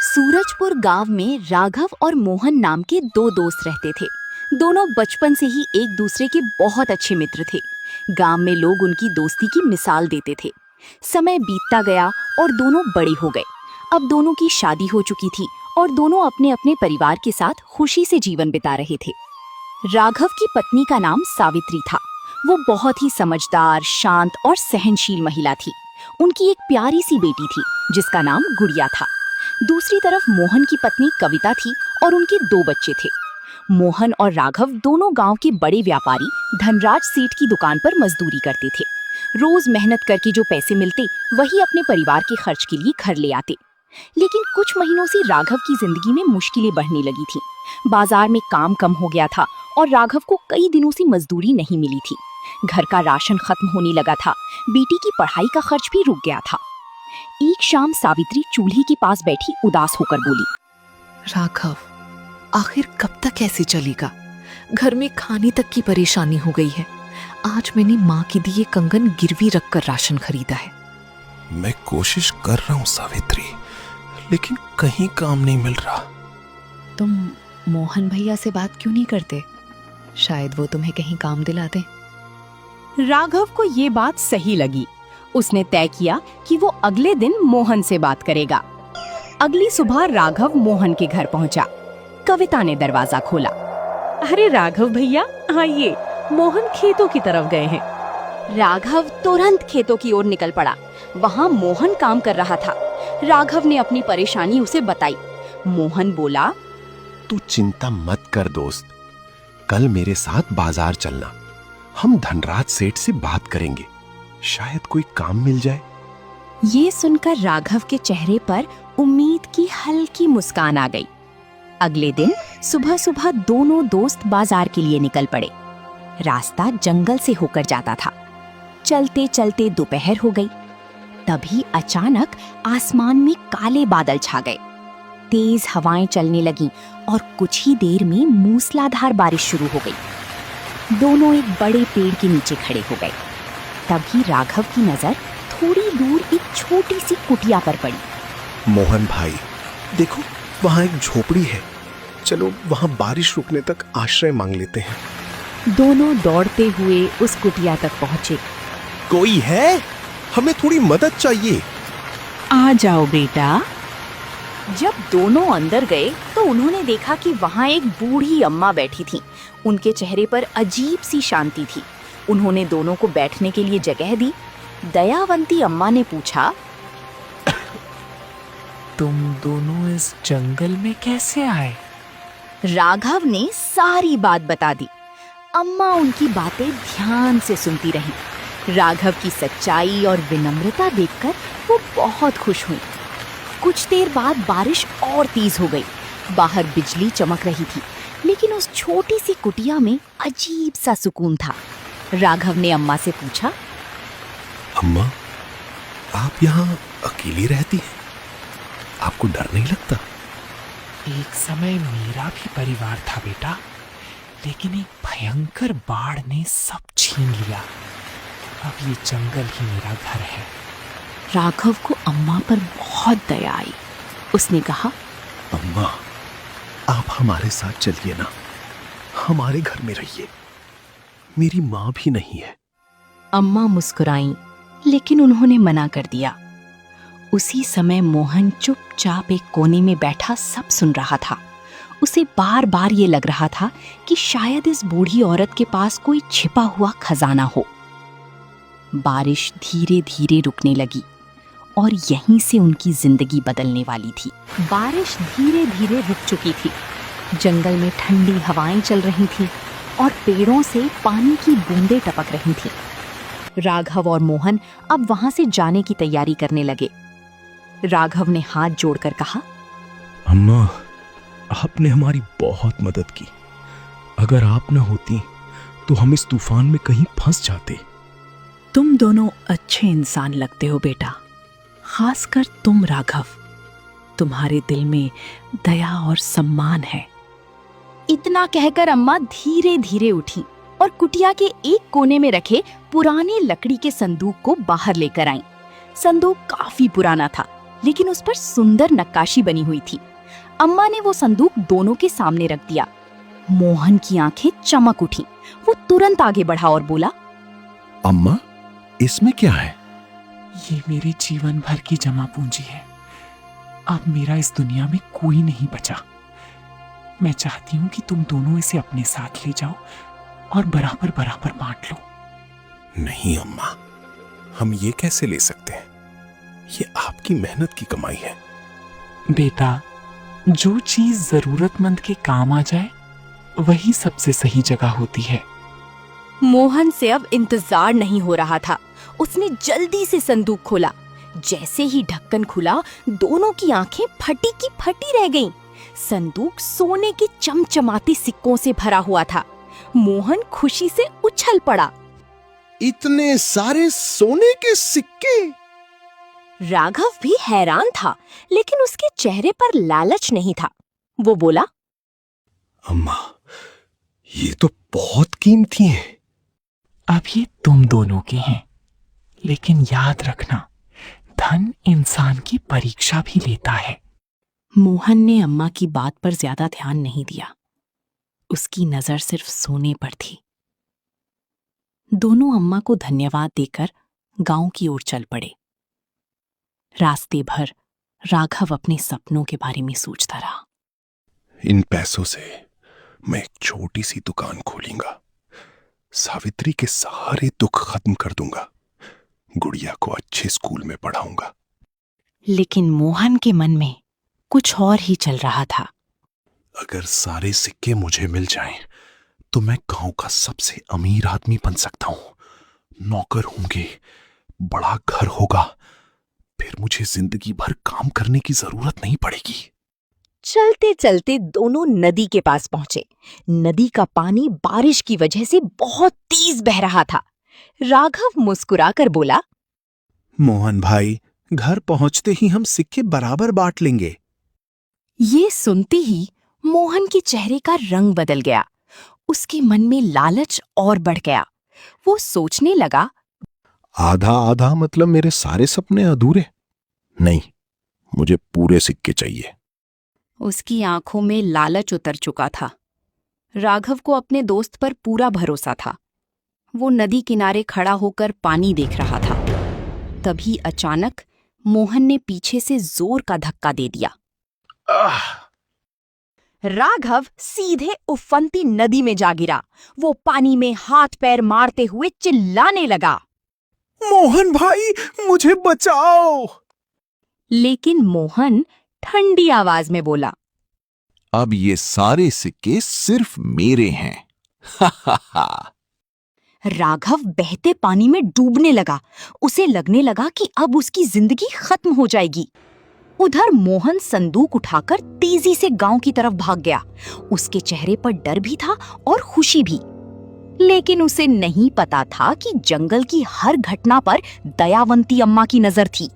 सूरजपुर गांव में राघव और मोहन नाम के दो दोस्त रहते थे। दोनों बचपन से ही एक दूसरे के बहुत अच्छे मित्र थे। गांव में लोग उनकी दोस्ती की मिसाल देते थे। समय बीतता गया और दोनों बड़े हो गए। अब दोनों की शादी हो चुकी थी और दोनों अपने अपने परिवार के साथ खुशी से जीवन बिता रहे थे। राघव की पत्नी का नाम सावित्री था। वो बहुत ही समझदार, शांत और सहनशील महिला थी। उनकी एक प्यारी सी बेटी थी जिसका नाम गुड़िया था। दूसरी तरफ मोहन की पत्नी कविता थी और उनके दो बच्चे थे। मोहन और राघव दोनों गांव के बड़े व्यापारी धनराज सेठ की दुकान पर मजदूरी करते थे। रोज मेहनत करके जो पैसे मिलते वही अपने परिवार के खर्च के लिए घर ले आते। लेकिन कुछ महीनों से राघव की जिंदगी में मुश्किलें बढ़ने लगी थी। बाजार में काम कम हो गया था और राघव को कई दिनों से मजदूरी नहीं मिली थी। घर का राशन खत्म होने लगा था। बेटी की पढ़ाई का खर्च भी रुक गया था। एक शाम सावित्री चूल्हे के पास बैठी उदास होकर बोली, राघव, आखिर कब तक ऐसे चलेगा? घर में खाने तक की परेशानी हो गई है। आज मैंने माँ के दिए कंगन गिरवी रखकर राशन खरीदा है। मैं कोशिश कर रहा हूँ सावित्री, लेकिन कहीं काम नहीं मिल रहा। तुम मोहन भैया से बात क्यों नहीं करते? शायद वो तुम्हें कहीं काम दिला दे। राघव को ये बात सही लगी। उसने तय किया कि वो अगले दिन मोहन से बात करेगा। अगली सुबह राघव मोहन के घर पहुंचा। कविता ने दरवाजा खोला। अरे राघव भैया, आइए, मोहन खेतों की तरफ गए हैं। राघव तुरंत खेतों की ओर निकल पड़ा। वहाँ मोहन काम कर रहा था। राघव ने अपनी परेशानी उसे बताई। मोहन बोला, तू चिंता मत कर दोस्त, कल मेरे साथ बाजार चलना। हम धनराज सेठ से बात करेंगे, शायद कोई काम मिल जाए। ये सुनकर राघव के चेहरे पर उम्मीद की हल्की मुस्कान आ गई। अगले दिन सुबह सुबह दोनों दोस्त बाजार के लिए निकल पड़े। रास्ता जंगल से होकर जाता था। चलते चलते दोपहर हो गई। तभी अचानक आसमान में काले बादल छा गए। तेज हवाएं चलने लगीं और कुछ ही देर में मूसलाधार बारिश शुरू हो गई। दोनों एक बड़े पेड़ के नीचे खड़े हो गए। तभी राघव की नजर थोड़ी दूर एक छोटी सी कुटिया पर पड़ी। मोहन भाई, देखो वहाँ एक झोपड़ी है। चलो वहाँ बारिश रुकने तक आश्रय मांग लेते हैं। दोनों दौड़ते हुए उस कुटिया तक पहुंचे। कोई है? हमें थोड़ी मदद चाहिए। आ जाओ बेटा। जब दोनों अंदर गए तो उन्होंने देखा कि वहाँ एक बूढ़ी अम्मा बैठी थी। उनके चेहरे पर अजीब सी शांति थी। उन्होंने दोनों को बैठने के लिए जगह दी। दयावंती अम्मा ने पूछा, तुम दोनों इस जंगल में कैसे आए? राघव ने सारी बात बता दी। अम्मा उनकी बातें ध्यान से सुनती रहीं। राघव की सच्चाई और विनम्रता देखकर वो बहुत खुश हुई। कुछ देर बाद बारिश और तेज हो गई। बाहर बिजली चमक रही थी, लेकिन उस छोटी सी कुटिया में अजीब सा सुकून था। राघव ने अम्मा से पूछा, अम्मा, आप यहाँ अकेली रहती हैं? आपको डर नहीं लगता? एक समय मेरा भी परिवार था बेटा, लेकिन एक भयंकर बाढ़ ने सब छीन लिया। अब ये जंगल ही मेरा घर है। राघव को अम्मा पर बहुत दया आई। उसने कहा, अम्मा, आप हमारे साथ चलिए ना, हमारे घर में रहिए। मेरी माँ भी नहीं है। अम्मा मुस्कुराईं, लेकिन उन्होंने मना कर दिया। उसी समय मोहन चुपचाप एक कोने में बैठा सब सुन रहा था। उसे बार बार ये लग रहा था कि शायद इस बूढ़ी औरत के पास कोई छिपा हुआ खजाना हो। बारिश धीरे धीरे रुकने लगी और यहीं से उनकी जिंदगी बदलने वाली थी। बारिश धीरे धीरे रुक चुकी थी। जंगल में ठंडी हवाएं चल रही थीं और पेड़ों से पानी की बूंदें टपक रही थीं। राघव और मोहन अब वहां से जाने की तैयारी करने लगे। राघव ने हाथ जोड़कर कहा, अम्मा, आपने हमारी बहुत मदद की। अगर आप न होती तो हम इस तूफान में कहीं फंस जाते। तुम दोनों अच्छे इंसान लगते हो बेटा, खासकर तुम राघव। तुम्हारे दिल में दया और सम्मान है। इतना कहकर अम्मा धीरे धीरे उठी और कुटिया के एक कोने में रखे पुराने लकड़ी के संदूक को बाहर लेकर आईं। संदूक काफी पुराना था, लेकिन उस पर सुंदर नक्काशी बनी हुई थी। अम्मा ने वो संदूक दोनों के सामने रख दिया। मोहन की आंखें चमक उठी। वो तुरंत आगे बढ़ा और बोला, अम्मा, इसमें क्या है? ये मेरे जीवन भर की जमा पूंजी है। अब मेरा इस दुनिया में कोई नहीं बचा। मैं चाहती हूँ कि तुम दोनों इसे अपने साथ ले जाओ और बराबर बराबर बांट लो। नहीं अम्मा, हम ये कैसे ले सकते हैं? ये आपकी मेहनत की कमाई है। बेटा, जो चीज जरूरतमंद के काम आ जाए वही सबसे सही जगह होती है। मोहन से अब इंतजार नहीं हो रहा था। उसने जल्दी से संदूक खोला। जैसे ही ढक्कन खुला, दोनों की आंखें फटी की फटी रह गईं। संदूक सोने के चमचमाते सिक्कों से भरा हुआ था। मोहन खुशी से उछल पड़ा। इतने सारे सोने के सिक्के! राघव भी हैरान था, लेकिन उसके चेहरे पर लालच नहीं था। वो बोला, अम्मा, ये तो बहुत कीमती हैं। अब ये तुम दोनों के हैं, लेकिन याद रखना, धन इंसान की परीक्षा भी लेता है। मोहन ने अम्मा की बात पर ज्यादा ध्यान नहीं दिया। उसकी नजर सिर्फ सोने पर थी। दोनों अम्मा को धन्यवाद देकर गांव की ओर चल पड़े। रास्ते भर राघव अपने सपनों के बारे में सोचता रहा। इन पैसों से मैं एक छोटी सी दुकान खोलूंगा। सावित्री के सारे दुख खत्म कर दूंगा। गुड़िया को अच्छे स्कूल में पढ़ाऊंगा। लेकिन मोहन के मन में कुछ और ही चल रहा था। अगर सारे सिक्के मुझे मिल जाएं, तो मैं गांव का सबसे अमीर आदमी बन सकता हूं। नौकर होंगे, बड़ा घर होगा, फिर मुझे जिंदगी भर काम करने की जरूरत नहीं पड़ेगी। चलते चलते दोनों नदी के पास पहुंचे। नदी का पानी बारिश की वजह से बहुत तेज बह रहा था। राघव मुस्कुराकर बोला, मोहन भाई, घर पहुंचते ही हम सिक्के बराबर बांट लेंगे। ये सुनते ही मोहन के चेहरे का रंग बदल गया। उसके मन में लालच और बढ़ गया। वो सोचने लगा, आधा आधा मतलब मेरे सारे सपने अधूरे? नहीं, मुझे पूरे सिक्के चाहिए। उसकी आंखों में लालच उतर चुका था। राघव को अपने दोस्त पर पूरा भरोसा था। वो नदी किनारे खड़ा होकर पानी देख रहा था। तभी अचानक मोहन ने पीछे से जोर का धक्का दे दिया। राघव सीधे उफनती नदी में जा गिरा। वो पानी में हाथ पैर मारते हुए चिल्लाने लगा, मोहन भाई, मुझे बचाओ। लेकिन मोहन ठंडी आवाज में बोला, अब ये सारे सिक्के सिर्फ मेरे हैं। राघव बहते पानी में डूबने लगा। उसे लगने लगा कि अब उसकी जिंदगी खत्म हो जाएगी। उधर मोहन संदूक उठाकर तेजी से गांव की तरफ भाग गया। उसके चेहरे पर डर भी था और खुशी भी। लेकिन उसे नहीं पता था कि जंगल की हर घटना पर दयावंती अम्मा की नजर थी।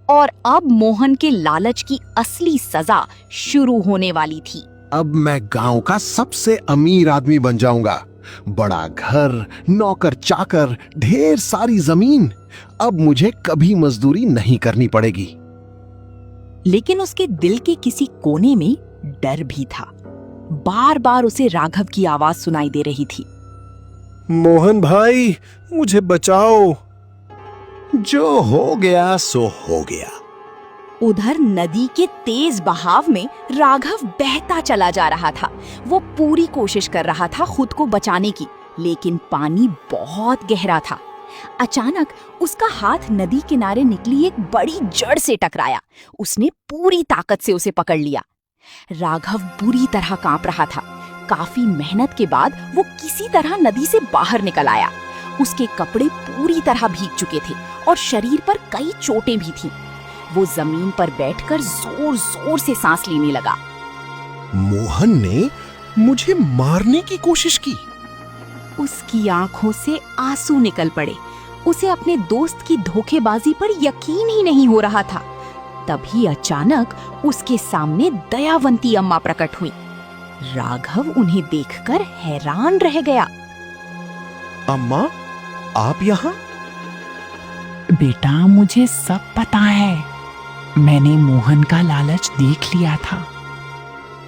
और अब मोहन के लालच की असली सजा शुरू होने वाली थी। अब मैं गांव का सबसे अमीर आदमी बन जाऊंगा। बड़ा घर, नौकर चाकर, ढेर सारी जमीन। अब मुझे कभी मजदूरी नहीं करनी पड़ेगी। लेकिन उसके दिल के किसी कोने में डर भी था। बार बार उसे राघव की आवाज सुनाई दे रही थी, मोहन भाई, मुझे बचाओ। जो हो गया सो हो गया। उधर नदी के तेज बहाव में राघव बहता चला जा रहा था। वो पूरी कोशिश कर रहा था खुद को बचाने की, लेकिन पानी बहुत गहरा था। अचानक उसका हाथ नदी किनारे निकली एक बड़ी जड़ से टकराया। उसने पूरी ताकत से उसे पकड़ लिया। राघव बुरी तरह कांप रहा था। काफी मेहनत के बाद वो किसी तरह नदी से बाहर निकल आया। उसके कपड़े पूरी तरह भीग चुके थे और शरीर पर कई चोटें भी थीं। वो जमीन पर बैठकर जोर जोर से सांस लेने लगा। मोहन ने मुझे मारने की कोशिश की। उसकी आंखों से आंसू निकल पड़े। उसे अपने दोस्त की धोखेबाजी पर यकीन ही नहीं हो रहा था। तभी अचानक उसके सामने दयावंती अम्मा प्रकट हुई। राघव उन्हें देखकर हैरान रह गया। अम्मा, आप यहाँ? बेटा, मुझे सब पता है। मैंने मोहन का लालच देख लिया था।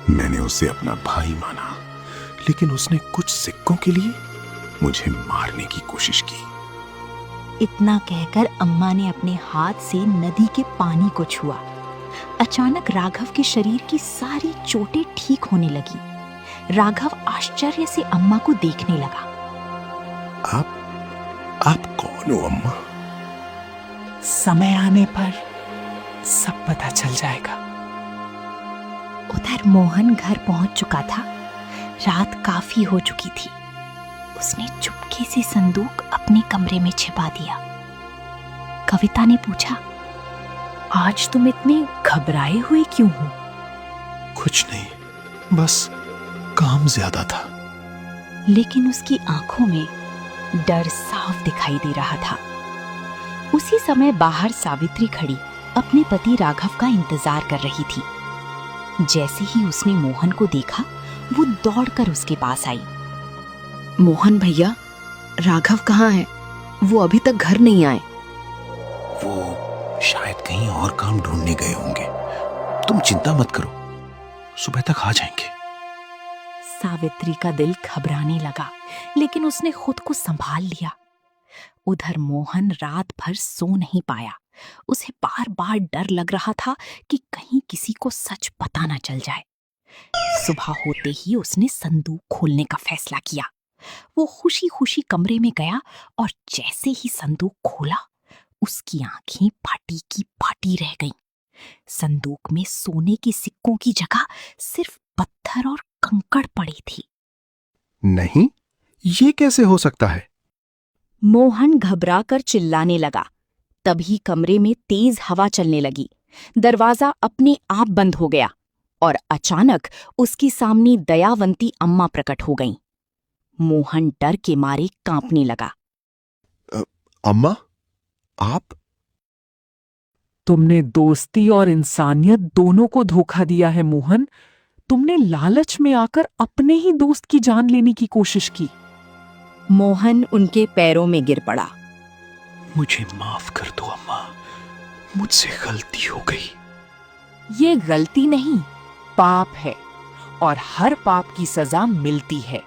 मैंने उसे अपना भाई माना, लेकिन उसने कुछ सिक्कों के लिए मुझे मारने की कोशिश की। इतना कहकर अम्मा ने अपने हाथ से नदी के पानी को छुआ। अचानक राघव के शरीर की सारी चोटें ठीक होने लगी। राघव आश्चर्य से अम्मा को देखने लगा। आप कौन हो अम्मा? समय आने पर सब पता चल जाएगा। उधर मोहन घर पहुंच चुका था। रात काफी हो चुकी थी। उसने चुपके से संदूक अपने कमरे में छिपा दिया। कविता ने पूछा, आज तुम इतने घबराए हुए क्यों हो? कुछ नहीं, बस काम ज्यादा था। लेकिन उसकी आंखों में डर साफ दिखाई दे रहा था। उसी समय बाहर सावित्री खड़ी अपने पति राघव का इंतजार कर रही थी। जैसे ही उसने मोहन को देखा, वो दौड़कर उसके पास आई। मोहन भैया, राघव कहाँ है? वो अभी तक घर नहीं आए। वो शायद कहीं और काम ढूंढने गए होंगे। तुम चिंता मत करो, सुबह तक आ जाएंगे। सावित्री का दिल घबराने लगा, लेकिन उसने खुद को संभाल लिया। उधर मोहन रात भर सो नहीं पाया। उसे बार बार डर लग रहा था कि कहीं किसी को सच पता न चल जाए। सुबह होते ही उसने संदूक खोलने का फैसला किया। वो खुशी खुशी कमरे में गया और जैसे ही संदूक खोला, उसकी आंखें फाटी की फाटी रह गईं। संदूक में सोने के सिक्कों की जगह सिर्फ पत्थर और कंकड़ पड़ी थी। नहीं, ये कैसे हो सकता है? मोहन घबराकर चिल्लाने लगा। तभी कमरे में तेज हवा चलने लगी। दरवाजा अपने आप बंद हो गया और अचानक उसके सामने दयावंती अम्मा प्रकट हो गईं। मोहन डर के मारे कांपने लगा। अम्मा, आप? तुमने दोस्ती और इंसानियत दोनों को धोखा दिया है मोहन। तुमने लालच में आकर अपने ही दोस्त की जान लेने की कोशिश की। मोहन उनके पैरों में गिर पड़ा। मुझे माफ कर दो अम्मा, मुझसे गलती हो गई। ये गलती नहीं, पाप है और हर पाप की सजा मिलती है।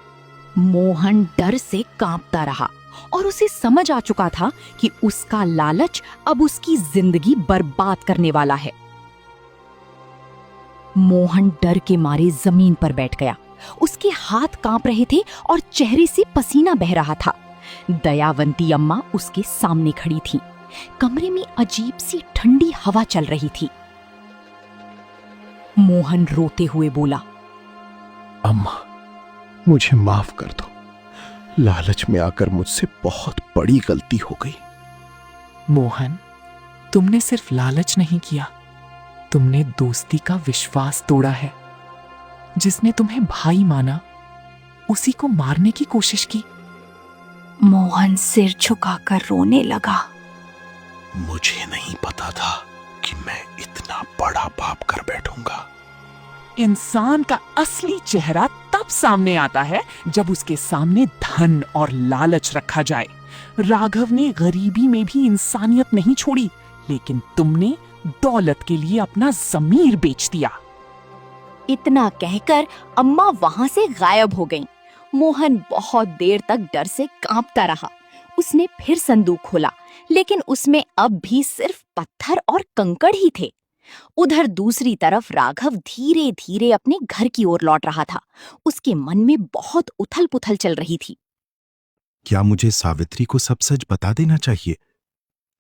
मोहन डर से कांपता रहा और उसे समझ आ चुका था कि उसका लालच अब उसकी जिंदगी बर्बाद करने वाला है। मोहन डर के मारे जमीन पर बैठ गया। उसके हाथ कांप रहे थे और चेहरे से पसीना बह रहा था। दयावंती अम्मा उसके सामने खड़ी थी। कमरे में अजीब सी ठंडी हवा चल रही थी। मोहन रोते हुए बोला, अम्मा, मुझे माफ कर दो। लालच में आकर मुझसे बहुत बड़ी गलती हो गई। मोहन, तुमने सिर्फ लालच नहीं किया, तुमने दोस्ती का विश्वास तोड़ा है। जिसने तुम्हें भाई माना, उसी को मारने की कोशिश की। मोहन सिर झुकाकर रोने लगा। मुझे नहीं पता था कि मैं इतना बड़ा पाप कर बैठूंगा। इंसान का असली चेहरा तब सामने आता है जब उसके सामने धन और लालच रखा जाए। राघव ने गरीबी में भी इंसानियत नहीं छोड़ी, लेकिन तुमने दौलत के लिए अपना ज़मीर बेच दिया। इतना कहकर अम्मा वहां से गायब हो गईं। मोहन बहुत देर तक डर से कांपता रहा। उसने फिर संदूक खोला, लेकिन उसमें अब भी सिर्फ पत्थर और कंकड़ ही थे। उधर दूसरी तरफ राघव धीरे धीरे अपने घर की ओर लौट रहा था। उसके मन में बहुत उथल पुथल चल रही थी। क्या मुझे सावित्री को सब सच बता देना चाहिए?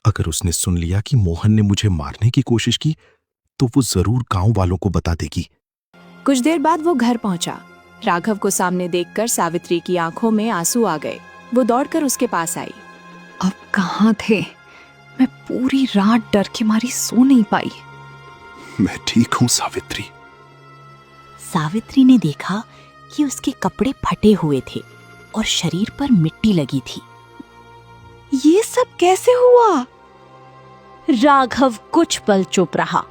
अगर उसने सुन लिया कि मोहन ने मुझे मारने की कोशिश की, तो वो जरूर गांव वालों को बता देगी। कुछ देर बाद वो घर पहुंचा। राघव को सामने देखकर सावित्री की आंखों में आंसू आ गए। वो दौड़कर उसके पास आई। अब कहाँ थे? मैं पूरी रात डर के मारी सो नहीं पाई। मैं ठीक हूं सावित्री। सावित्री ने देखा कि उसके कपड़े फटे हुए थे और शरीर पर मिट्टी लगी थी। ये सब कैसे हुआ? राघव कुछ पल चुप रहा।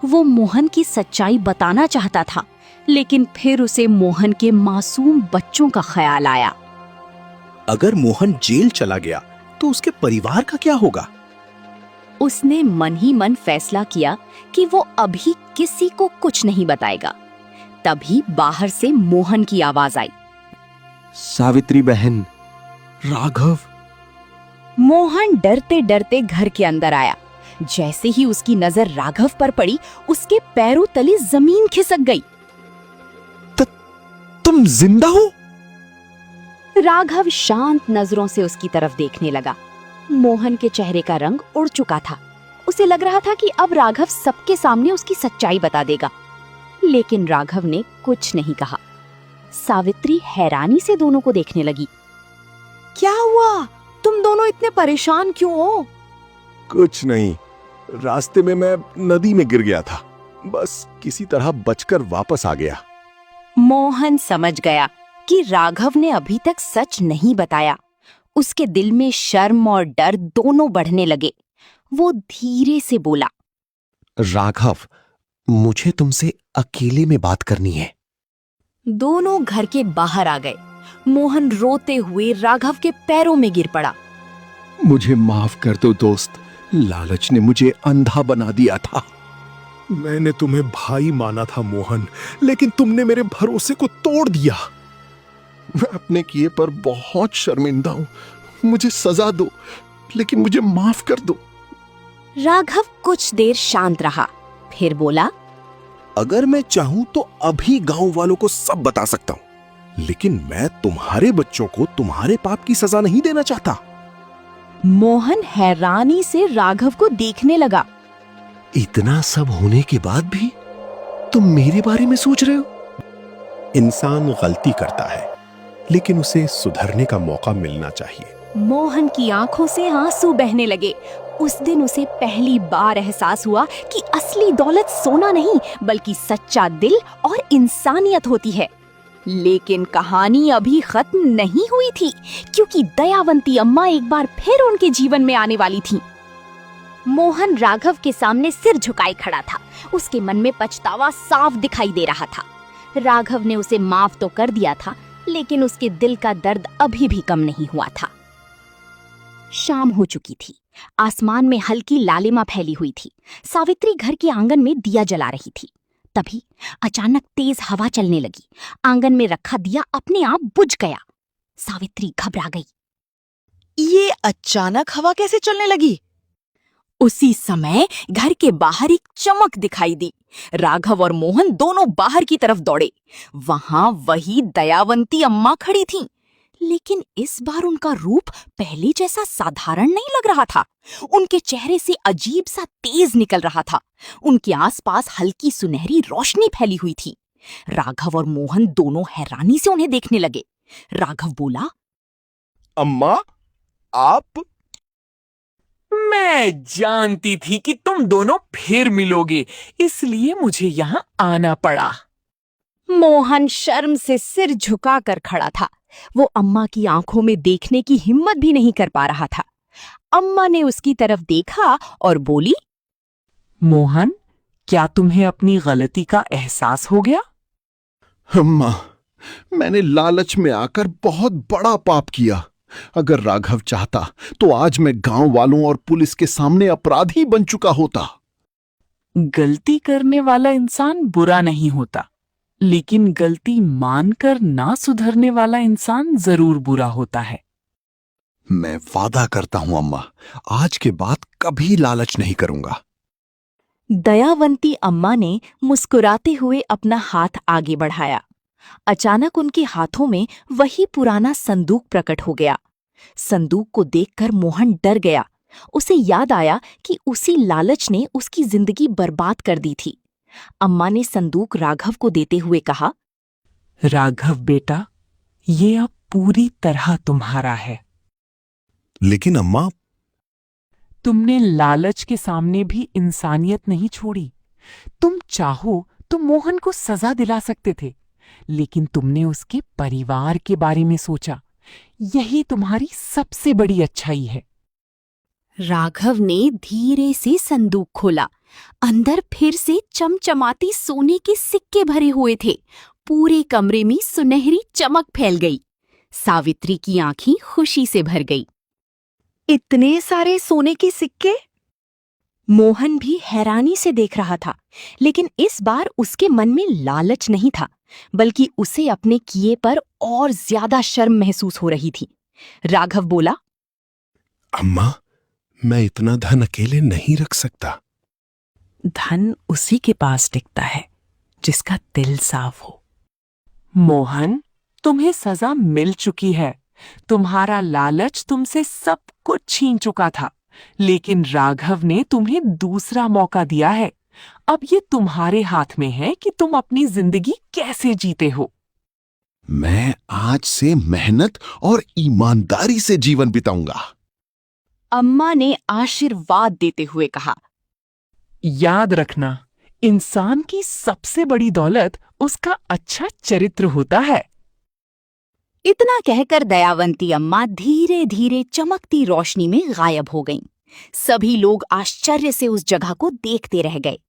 वो मोहन की सच्चाई बताना चाहता था, लेकिन फिर उसे मोहन के मासूम बच्चों का ख्याल आया। अगर मोहन जेल चला गया तो उसके परिवार का क्या होगा? उसने मन ही मन फैसला किया कि वो अभी किसी को कुछ नहीं बताएगा। तभी बाहर से मोहन की आवाज आई। सावित्री बहन, राघव। मोहन डरते डरते घर के अंदर आया। जैसे ही उसकी नजर राघव पर पड़ी, उसके पैरों तले जमीन खिसक गई। तुम जिंदा हो? राघव शांत नजरों से उसकी तरफ देखने लगा। मोहन के चेहरे का रंग उड़ चुका था। उसे लग रहा था कि अब राघव सबके सामने उसकी सच्चाई बता देगा, लेकिन राघव ने कुछ नहीं कहा। सावित्री हैरानी से दोनों को देखने लगी। क्या हुआ? तुम दोनों इतने परेशान क्यों हो? कुछ नहीं, रास्ते में मैं नदी में गिर गया था। बस किसी तरह बचकर वापस आ गया। मोहन समझ गया कि राघव ने अभी तक सच नहीं बताया। उसके दिल में शर्म और डर दोनों बढ़ने लगे। वो धीरे से बोला, राघव, मुझे तुमसे अकेले में बात करनी है। दोनों घर के बाहर आ गए। मोहन रोते हुए राघव के पैरों में गिर पड़ा। मुझे माफ कर दो दोस्त, लालच ने मुझे अंधा बना दिया था। मैंने तुम्हें भाई माना था मोहन, लेकिन तुमने मेरे भरोसे को तोड़ दिया। मैं अपने किए पर बहुत शर्मिंदा हूं। मुझे सजा दो, लेकिन मुझे माफ कर दो। राघव कुछ देर शांत रहा, फिर बोला, अगर मैं चाहूं तो अभी गांव वालों को सब बता सकता हूं, लेकिन मैं तुम्हारे बच्चों को तुम्हारे पाप की सजा नहीं देना चाहता। मोहन हैरानी से राघव को देखने लगा। इतना सब होने के बाद भी तुम मेरे बारे में सोच रहे हो? इंसान गलती करता है, लेकिन उसे सुधरने का मौका मिलना चाहिए। मोहन की आंखों से आंसू बहने लगे। उस दिन उसे पहली बार एहसास हुआ कि असली दौलत सोना नहीं, बल्कि सच्चा दिल और इंसानियत होती है। लेकिन कहानी अभी खत्म नहीं हुई थी, क्योंकि दयावंती अम्मा एक बार फिर उनके जीवन में आने वाली थी। मोहन राघव के सामने सिर झुकाए खड़ा था। उसके मन में पछतावा साफ दिखाई दे रहा था। राघव ने उसे माफ तो कर दिया था, लेकिन उसके दिल का दर्द अभी भी कम नहीं हुआ था। शाम हो चुकी थी। आसमान में हल्की लालिमा फैली हुई थी। सावित्री घर के आंगन में दिया जला रही थी। तभी अचानक तेज हवा चलने लगी। आंगन में रखा दिया अपने आप बुझ गया। सावित्री घबरा गई। ये अचानक हवा कैसे चलने लगी? उसी समय घर के बाहर एक चमक दिखाई दी। राघव और मोहन दोनों बाहर की तरफ दौड़े। वहां वही दयावंती अम्मा खड़ी थीं, लेकिन इस बार उनका रूप पहले जैसा साधारण नहीं लग रहा था। उनके चेहरे से अजीब सा तेज निकल रहा था। उनके आसपास हल्की सुनहरी रोशनी फैली हुई थी। राघव और मोहन दोनों हैरानी से उन्हें देखने लगे। राघव बोला, अम्मा, आप? मैं जानती थी कि तुम दोनों फिर मिलोगे, इसलिए मुझे यहाँ आना पड़ा। मोहन शर्म से सिर झुकाकर खड़ा था। वो अम्मा की आंखों में देखने की हिम्मत भी नहीं कर पा रहा था। अम्मा ने उसकी तरफ देखा और बोली, मोहन, क्या तुम्हें अपनी गलती का एहसास हो गया? अम्मा, मैंने लालच में आकर बहुत बड़ा पाप किया। अगर राघव चाहता तो आज मैं गांव वालों और पुलिस के सामने अपराधी बन चुका होता। गलती करने वाला इंसान बुरा नहीं होता, लेकिन गलती मानकर ना सुधरने वाला इंसान जरूर बुरा होता है। मैं वादा करता हूं अम्मा, आज के बाद कभी लालच नहीं करूंगा। दयावंती अम्मा ने मुस्कुराते हुए अपना हाथ आगे बढ़ाया। अचानक उनके हाथों में वही पुराना संदूक प्रकट हो गया। संदूक को देखकर मोहन डर गया। उसे याद आया कि उसी लालच ने उसकी जिंदगी बर्बाद कर दी थी। अम्मा ने संदूक राघव को देते हुए कहा, राघव बेटा, ये अब पूरी तरह तुम्हारा है। लेकिन अम्मा, तुमने लालच के सामने भी इंसानियत नहीं छोड़ी। तुम चाहो तो मोहन को सजा दिला सकते थे, लेकिन तुमने उसके परिवार के बारे में सोचा। यही तुम्हारी सबसे बड़ी अच्छाई है। राघव ने धीरे से संदूक खोला। अंदर फिर से चमचमाती सोने के सिक्के भरे हुए थे। पूरे कमरे में सुनहरी चमक फैल गई। सावित्री की आंखें खुशी से भर गई। इतने सारे सोने के सिक्के? मोहन भी हैरानी से देख रहा था, लेकिन इस बार उसके मन में लालच नहीं था, बल्कि उसे अपने किए पर और ज्यादा शर्म महसूस हो रही थी। राघव बोला, अम्मा, मैं इतना धन अकेले नहीं रख सकता। धन उसी के पास टिकता है जिसका दिल साफ हो। मोहन, तुम्हें सजा मिल चुकी है। तुम्हारा लालच तुमसे सब कुछ छीन चुका था, लेकिन राघव ने तुम्हें दूसरा मौका दिया है। अब ये तुम्हारे हाथ में है कि तुम अपनी जिंदगी कैसे जीते हो। मैं आज से मेहनत और ईमानदारी से जीवन बिताऊंगा। अम्मा ने आशीर्वाद देते हुए कहा। याद रखना, इंसान की सबसे बड़ी दौलत उसका अच्छा चरित्र होता है। इतना कहकर दयावंती अम्मा धीरे धीरे चमकती रोशनी में गायब हो गईं। सभी लोग आश्चर्य से उस जगह को देखते रह गए।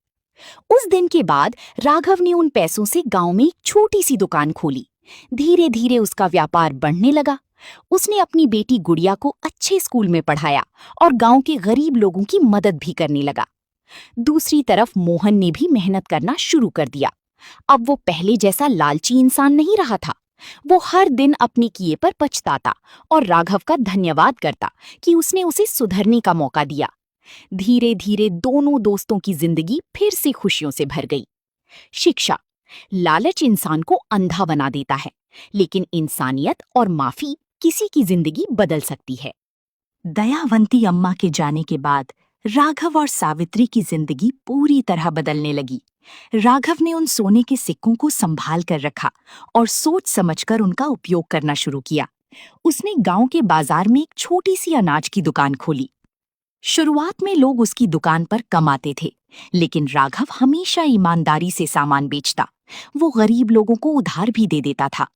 उस दिन के बाद राघव ने उन पैसों से गांव में एक छोटी सी दुकान खोली। धीरे धीरे उसका व्यापार बढ़ने लगा। उसने अपनी बेटी गुड़िया को अच्छे स्कूल में पढ़ाया और गांव के गरीब लोगों की मदद भी करने लगा। दूसरी तरफ मोहन ने भी मेहनत करना शुरू कर दिया। अब वो पहले जैसा लालची इंसान नहीं रहा था। वो हर दिन अपने किए पर पछताता और राघव का धन्यवाद करता कि उसने उसे सुधरने का मौका दिया। धीरे धीरे दोनों दोस्तों की जिंदगी फिर से खुशियों से भर गई। शिक्षा। लालच इंसान को अंधा बना देता है, लेकिन इंसानियत और माफी किसी की जिंदगी बदल सकती है। दयावंती अम्मा के जाने के बाद राघव और सावित्री की जिंदगी पूरी तरह बदलने लगी। राघव ने उन सोने के सिक्कों को संभाल कर रखा और सोच समझकर उनका उपयोग करना शुरू किया। उसने गांव के बाजार में एक छोटी सी अनाज की दुकान खोली। शुरुआत में लोग उसकी दुकान पर कम आते थे, लेकिन राघव हमेशा ईमानदारी से सामान बेचता। वो गरीब लोगों को उधार भी दे देता था।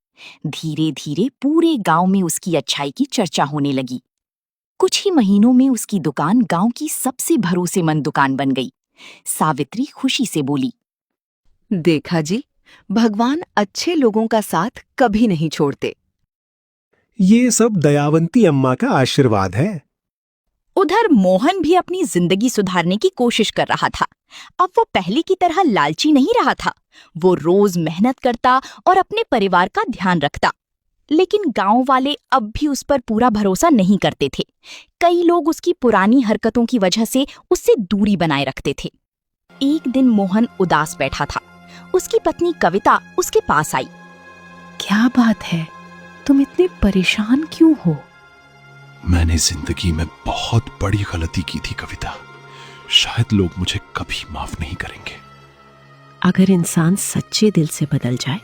धीरे धीरे पूरे गांव में उसकी अच्छाई की चर्चा होने लगी। कुछ ही महीनों में उसकी दुकान गांव की सबसे भरोसेमंद दुकान बन गई। सावित्री खुशी से बोली, देखा जी, भगवान अच्छे लोगों का साथ कभी नहीं छोड़ते। ये सब दयावंती अम्मा का आशीर्वाद है। उधर मोहन भी अपनी जिंदगी सुधारने की कोशिश कर रहा था। अब वो पहले की तरह लालची नहीं रहा था। वो रोज मेहनत करता और अपने परिवार का ध्यान रखता। लेकिन गांव वाले अब भी उस पर पूरा भरोसा नहीं करते थे। कई लोग उसकी पुरानी हरकतों की वजह से उससे दूरी बनाए रखते थे। एक दिन मोहन उदास बैठा था। उसकी पत्नी कविता उसके पास आई। क्या बात है, तुम इतने परेशान क्यों हो? मैंने जिंदगी में बहुत बड़ी गलती की थी कविता। शायद लोग मुझे कभी माफ नहीं करेंगे। अगर इंसान सच्चे दिल से बदल जाए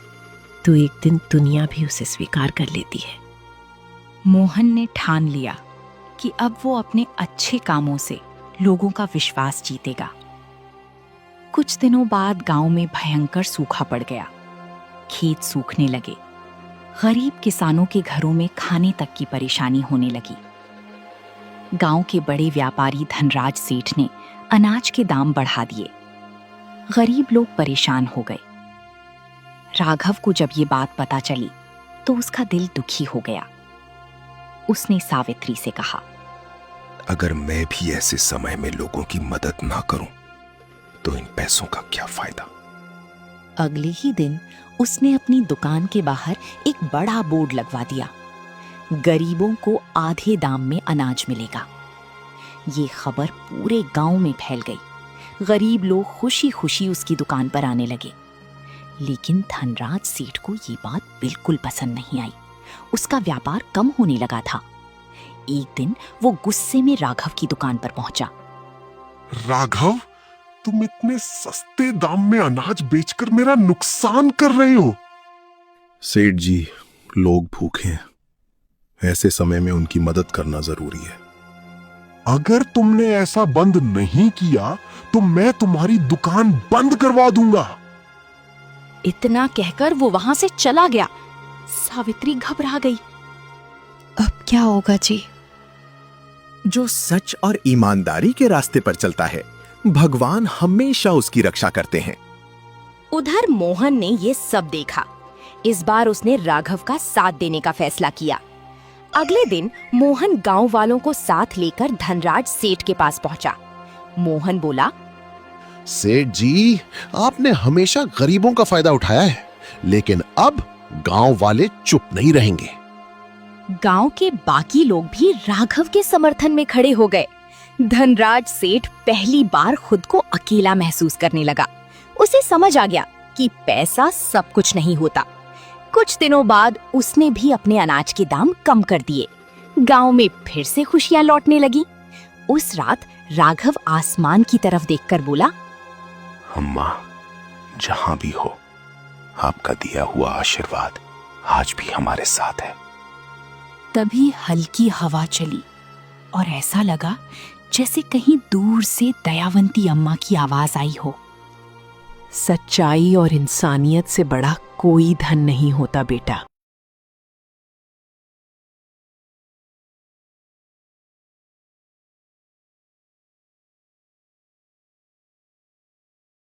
तो एक दिन दुनिया भी उसे स्वीकार कर लेती है। मोहन ने ठान लिया कि अब वो अपने अच्छे कामों से लोगों का विश्वास जीतेगा। कुछ दिनों बाद गांव में भयंकर सूखा पड़ गया। खेत सूखने लगे। गरीब किसानों के घरों में खाने तक की परेशानी होने लगी। गांव के बड़े व्यापारी धनराज सेठ ने अनाज के दाम बढ़ा दिए। गरीब लोग परेशान हो गए। राघव को जब ये बात पता चली तो उसका दिल दुखी हो गया। उसने सावित्री से कहा, अगर मैं भी ऐसे समय में लोगों की मदद ना करूं तो इन पैसों का क्या फायदा। अगले ही दिन उसने अपनी दुकान के बाहर एक बड़ा बोर्ड लगवा दिया, गरीबों को आधे दाम में अनाज मिलेगा। ये खबर पूरे गांव में फैल गई। गरीब लोग खुशी खुशी उसकी दुकान पर आने लगे। लेकिन धनराज सेठ को ये बात बिल्कुल पसंद नहीं आई। उसका व्यापार कम होने लगा था। एक दिन वो गुस्से में राघव की दुकान पर पहुंचा। राघव, तुम इतने सस्ते दाम में अनाज बेचकर मेरा नुकसान कर रहे हो। सेठ जी, लोग भूखे हैं। ऐसे समय में उनकी मदद करना जरूरी है। अगर तुमने ऐसा बंद नहीं किया तो मैं तुम्हारी दुकान बंद करवा दूंगा। इतना कहकर वो वहां से चला गया। सावित्री घबरा गई। अब क्या होगा जी? जो सच और ईमानदारी के रास्ते पर चलता है, भगवान हमेशा उसकी रक्षा करते हैं। उधर मोहन ने ये सब देखा। इस बार उसने राघव का साथ देने का फैसला किया। अगले दिन मोहन गांव वालों को साथ लेकर धनराज सेठ के पास पहुंचा। मोहन बोला, सेठ जी, आपने हमेशा गरीबों का फायदा उठाया है, लेकिन अब गांव वाले चुप नहीं रहेंगे। गांव के बाकी लोग भी राघव के समर्थन में खड़े हो गए। धनराज सेठ पहली बार खुद को अकेला महसूस करने लगा। उसे समझ आ गया कि पैसा सब कुछ नहीं होता। कुछ दिनों बाद उसने भी अपने अनाज के दाम कम कर दिए। गांव में फिर से खुशियां लौटने लगी। उस रात राघव आसमान की तरफ देखकर बोला, अम्मा, जहां भी हो, आपका दिया हुआ आशीर्वाद आज भी हमारे साथ है। तभी हल्की हवा चली और ऐसा लगा जैसे कहीं दूर से दयावंती अम्मा की आवाज आई हो। सच्चाई और इंसानियत से बड़ा कोई धन नहीं होता बेटा।